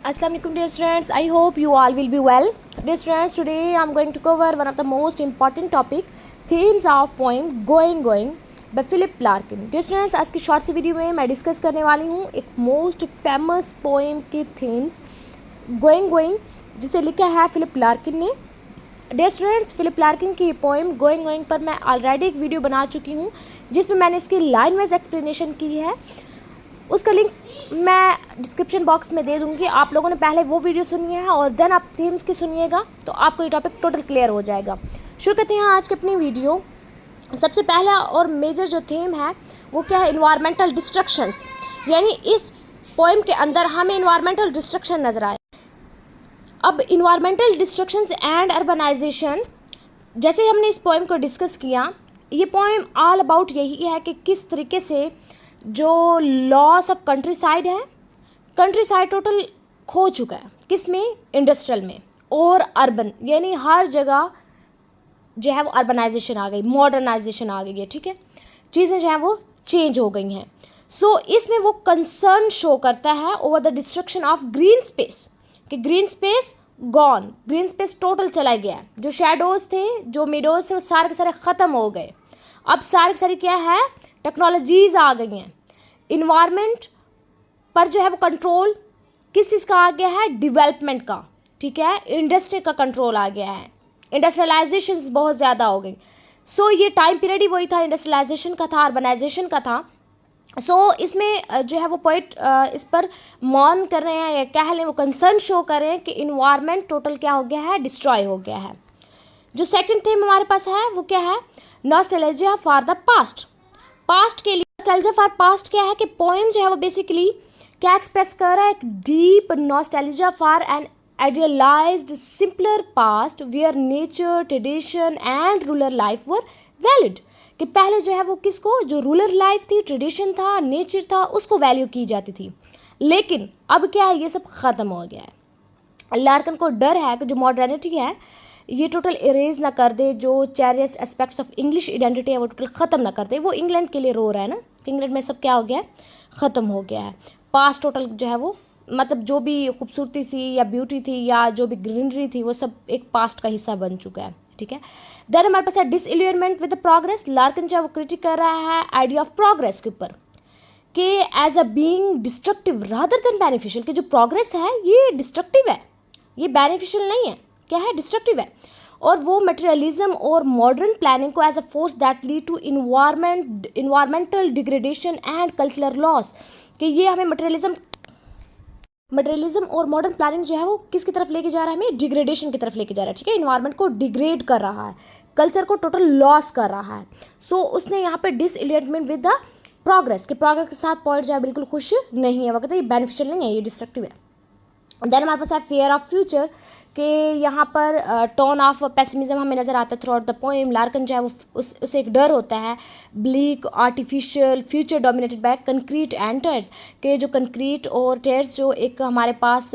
Assalamu alaikum dear students, I hope you all will be well. Dear students, today I am going to cover one of the most important topic, themes of poem Going Going by Philip Larkin. Dear students, आज की short सी video में मैं discuss करने वाली हूँ एक most famous poem के थीम्स गोइंग गोइंग, जिसे लिखा है फिलिप लार्किन ने. डियर स्टूडेंट्स, फिलिप लार्किन की पोएम गोइंग गोइंग पर मैं ऑलरेडी एक वीडियो बना चुकी हूँ जिसमें मैंने इसकी लाइन वाइज एक्सप्लेनेशन की है. उसका लिंक मैं डिस्क्रिप्शन बॉक्स में दे दूँगी. आप लोगों ने पहले वो वीडियो सुनी है और देन आप थीम्स की सुनिएगा तो आपको ये टॉपिक टोटल क्लियर हो जाएगा. शुरू करते हैं आज की अपनी वीडियो. सबसे पहला और मेजर जो थीम है वो क्या है, इन्वायरमेंटल डिस्ट्रक्शंस. यानी इस पोएम के अंदर हमें इन्वायरमेंटल डिस्ट्रक्शन नज़र आए. अब इन्वायरमेंटल डिस्ट्रक्शंस एंड अर्बनाइजेशन, जैसे हमने इस पोएम को डिस्कस किया, ये पोएम ऑल अबाउट यही है कि किस तरीके से जो लॉस ऑफ कंट्री साइड है, कंट्री साइड टोटल खो चुका है. किस में? इंडस्ट्रियल में. और अर्बन यानी हर जगह जो है वो अर्बनाइजेशन आ गई, मॉडर्नाइजेशन आ गई है. ठीक है, चीज़ें जो है वो चेंज हो गई हैं. सो इसमें वो कंसर्न शो करता है over the destruction of green space, कि green space gone, green space total चला गया. जो शेडोज़ थे, जो मिडोज़ थे, वो सारे के सारे ख़त्म हो गए. अब सारे के सारे क्या है, टेक्नोलॉजीज़ आ गई हैं. इन्वायरमेंट पर जो है वो कंट्रोल किस चीज़ का आ गया है, डेवलपमेंट का. ठीक है, इंडस्ट्री का कंट्रोल आ गया है. इंडस्ट्रियलाइजेशन बहुत ज़्यादा हो गई. सो ये टाइम पीरियड ही वही था, इंडस्ट्रियलाइजेशन का था, अर्बनाइजेशन का था. सो इसमें जो है वो पोइट इस पर मौन कर रहे हैं, या कह लें वो कंसर्न शो कर रहे हैं कि इन्वायरमेंट टोटल क्या हो गया है, डिस्ट्रॉय हो गया है. जो सेकंड थीम हमारे पास है वो क्या है, nostalgia for the past. Past के लिए नॉस्टैल्जिया फॉर पास्ट क्या है कि पोएम जो है वो बेसिकली क्या एक्सप्रेस कर रहा है, एक deep nostalgia for an idealised simpler past where nature, tradition and rural life were valid. कि पहले जो है वो किसको, जो रूरल लाइफ थी, ट्रेडिशन था, नेचर था, उसको वैल्यू की जाती थी. लेकिन अब क्या है, ये सब ख़त्म हो गया है. लार्किन को डर है कि जो मॉडर्निटी है ये टोटल इरेज ना कर दे, जो चेरियस्ट एस्पेक्ट्स ऑफ इंग्लिश आइडेंटिटी है वो टोटल ख़त्म ना कर दे. वो इंग्लैंड के लिए रो रहा है ना, कि इंग्लैंड में सब क्या हो गया है, ख़त्म हो गया है. पास्ट टोटल जो है वो मतलब जो भी खूबसूरती थी या ब्यूटी थी या जो भी ग्रीनरी थी वो सब एक पास्ट का हिस्सा बन चुका है. ठीक है. देन हमारे पास है डिसइल्यूरमेंट विद द प्रोग्रेस. लार्किन जो है वो क्रिटिक कर रहा है आइडिया ऑफ प्रोग्रेस के ऊपर, कि as a being destructive rather than beneficial. कि जो प्रोग्रेस है ये डिस्ट्रक्टिव है, ये बेनिफिशियल नहीं है. क्या है, डिस्ट्रक्टिव है. और वो मटेरियलिज्म और मॉडर्न प्लानिंग को as a force that lead to environmental degradation and cultural loss. कि ये हमें मटेरियलिज्म और मॉडर्न प्लानिंग जो है वो किसकी तरफ लेके जा रहा है, हमें डिग्रेडेशन की तरफ लेके जा रहा है. ठीक है, इन्वायरमेंट को डिग्रेड कर रहा है, कल्चर को टोटल लॉस कर रहा है. सो उसने यहाँ पे डिसइल्यूटमेंट विद द प्रोग्रेस, कि प्रोग्रेस के साथ पॉइंट जो है बिल्कुल खुश नहीं है, वो कहते हैं ये बेनिफिशियल नहीं है, ये डिस्ट्रक्टिव है. देन हमारे पास है फियर ऑफ फ्यूचर, कि यहाँ पर टोन ऑफ पेसिमिज्म हमें नज़र आता है through out the poem. Larkin जो है वो उसे एक डर होता है, bleak artificial future dominated by concrete and tears. के जो कंक्रीट और टेयर्स जो एक हमारे पास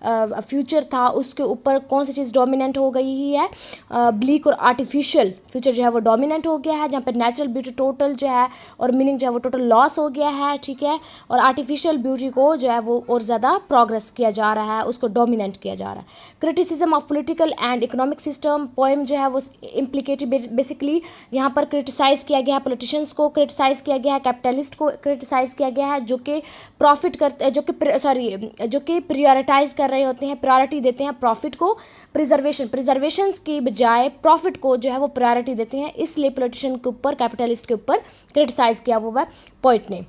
फ्यूचर था उसके ऊपर कौन सी चीज़ डोमिनेंट हो गई ही है, ब्लीक और आर्टिफिशियल फ्यूचर जो है वो डोमिनेंट हो गया है, जहाँ पर नेचुरल ब्यूटी टोटल जो है और मीनिंग जो है वो टोटल लॉस हो गया है. ठीक है, और आर्टिफिशियल ब्यूटी को जो है वो और ज़्यादा प्रोग्रेस किया जा रहा है, उसको डोमिनेंट किया जा रहा है. Criticism of political and economic system. Poem जो है वो इंप्लीकेटेड बेसिकली यहाँ पर क्रिटिसाइज़ किया गया है, पॉलिटिशियंस को क्रिटिसाइज़ किया गया है, कैपिटलिस्ट को क्रिटिसाइज़ किया गया है, जो कि प्रॉफिट करते, जो कि प्रायोरिटाइज कर रहे होते हैं, प्रायोरिटी देते हैं प्रॉफिट को, प्रिजर्वेशंस की बजाय प्रॉफिट को जो है वो प्रायोरिटी देते हैं. इसलिए पॉलिटिशियन के ऊपर, कैपिटलिस्ट के ऊपर क्रिटिसाइज़ किया हुआ है पोइट ने.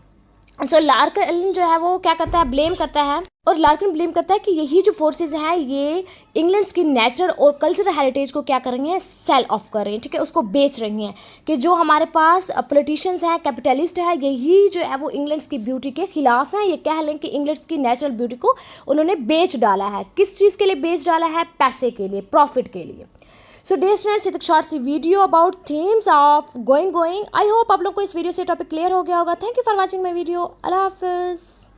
सो लार्किन जो है वो क्या करता है, ब्लेम करता है. और लार्किन ब्लेम करता है कि यही जो फोर्सेस हैं ये इंग्लैंड की नेचुरल और कल्चरल हेरिटेज को क्या कर रही हैं, सेल ऑफ कर रही हैं. ठीक है, उसको बेच रही हैं. कि जो हमारे पास पॉलिटिशियंस हैं, कैपिटलिस्ट है, यही जो है वो इंग्लैंड की ब्यूटी के खिलाफ हैं. ये कह लें कि इंग्लैंड की नेचुरल ब्यूटी को उन्होंने बेच डाला है. किस चीज़ के लिए बेच डाला है, पैसे के लिए, प्रॉफिट के लिए. सो डियर स्टूडेंट्स, एक शॉर्ट सी video about themes of going going. I hope आप लोग को इस वीडियो से टॉपिक क्लियर हो गया होगा. Thank you for watching my video. अल्लाह हाफिज़.